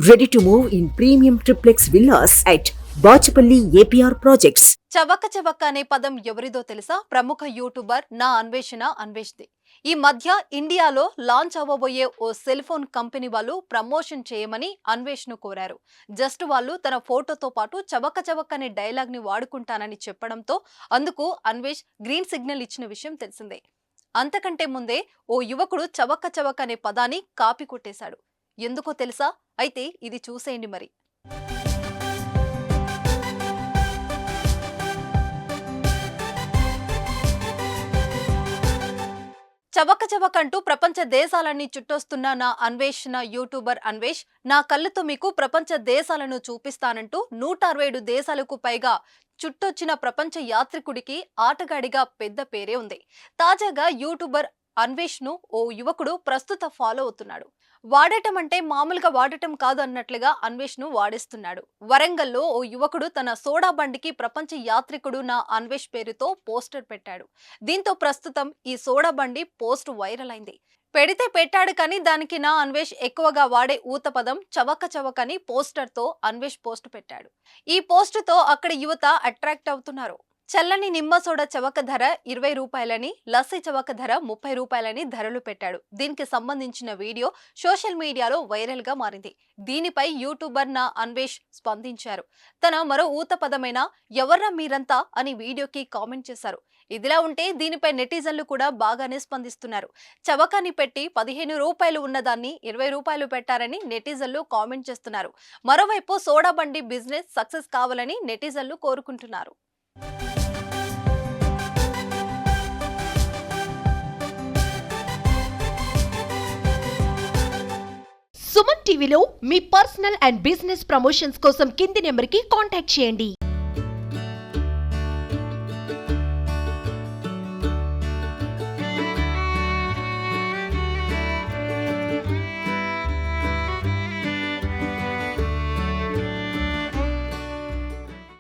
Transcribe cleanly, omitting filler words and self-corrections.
Ready to move in premium triplex villas at Bachapalli APR Projects. చవక చవక అనే పదం ఎవరిదో తెలుసా? ప్రముఖ యూట్యూబర్ నా అన్వేషణ అన్వేష్ది. ఈ మధ్య ఇండియాలో లాంచ్ అవ్వబోయే ఓ సెల్ ఫోన్ కంపెనీ వాళ్ళు ప్రమోషన్ చేయమని అన్వేష్ను కోరారు. జస్ట్ వాళ్ళు తన ఫోటోతో పాటు చవక చవక అనే డైలాగ్ ని వాడుకుంటానని చెప్పడంతో అందుకు అన్వేష్ గ్రీన్ సిగ్నల్ ఇచ్చిన విషయం తెలిసిందే. అంతకంటే ముందే ఓ యువకుడు చవక చవక అనే పదాన్ని కాపీ కొట్టేశాడు. ఎందుకో తెలుసా? అయితే ఇది చూసేయండి మరి. చవక చవక అంటూ ప్రపంచ దేశాలన్నీ చుట్టొస్తున్న నా అన్వేషణ యూట్యూబర్ అన్వేష్ నా కళ్ళతో మీకు ప్రపంచ దేశాలను చూపిస్తానంటూ 167 దేశాలకు పైగా చుట్టొచ్చిన ప్రపంచ యాత్రికుడికి ఆటగాడిగా పెద్ద పేరే ఉంది. తాజాగా యూట్యూబర్ అన్వేష్ ను ఓ యువకుడు ప్రస్తుత ఫాలో అవుతున్నాడు. వాడటం అంటే మామూలుగా వాడటం కాదు అన్నట్లుగా అన్వేష్ ను వాడేస్తున్నాడు. వరంగల్లో ఓ యువకుడు తన సోడా బండికి ప్రపంచ యాత్రికుడు నా అన్వేష్ పేరుతో పోస్టర్ పెట్టాడు. దీంతో ప్రస్తుతం ఈ సోడా బండి పోస్ట్ వైరల్ అయింది. పెడితే పెట్టాడు కానీ దానికి నా అన్వేష్ ఎక్కువగా వాడే ఊత పదం చవక చవక అని పోస్టర్ తో అన్వేష్ పోస్ట్ పెట్టాడు. ఈ పోస్ట్ తో అక్కడ యువత అట్రాక్ట్ అవుతున్నారు. చల్లని నిమ్మ సోడా చవక ధర 20 రూపాయలని, లస్సీ చవక ధర 30 రూపాయలని ధరలు పెట్టాడు. దీనికి సంబంధించిన వీడియో సోషల్ మీడియాలో వైరల్ గా మారింది. దీనిపై యూట్యూబర్ నా అన్వేష్ స్పందించారు. తన మరో ఊత పదమైన ఎవర్రా మీరంతా అని వీడియోకి కామెంట్ చేశారు. ఇదిలా ఉంటే దీనిపై నెటిజన్లు కూడా బాగానే స్పందిస్తున్నారు. చవకాని పెట్టి 15 రూపాయలు ఉన్నదాన్ని 20 రూపాయలు పెట్టారని నెటిజన్లు కామెంట్ చేస్తున్నారు. మరోవైపు సోడా బండి బిజినెస్ సక్సెస్ కావాలని నెటిజన్లు కోరుకుంటున్నారు. సుమన్ టీవీలో మీ పర్సనల్ అండ్ బిజినెస్ ప్రమోషన్స్ కోసం కింది నెంబర్కి కాంటాక్ట్ చేయండి.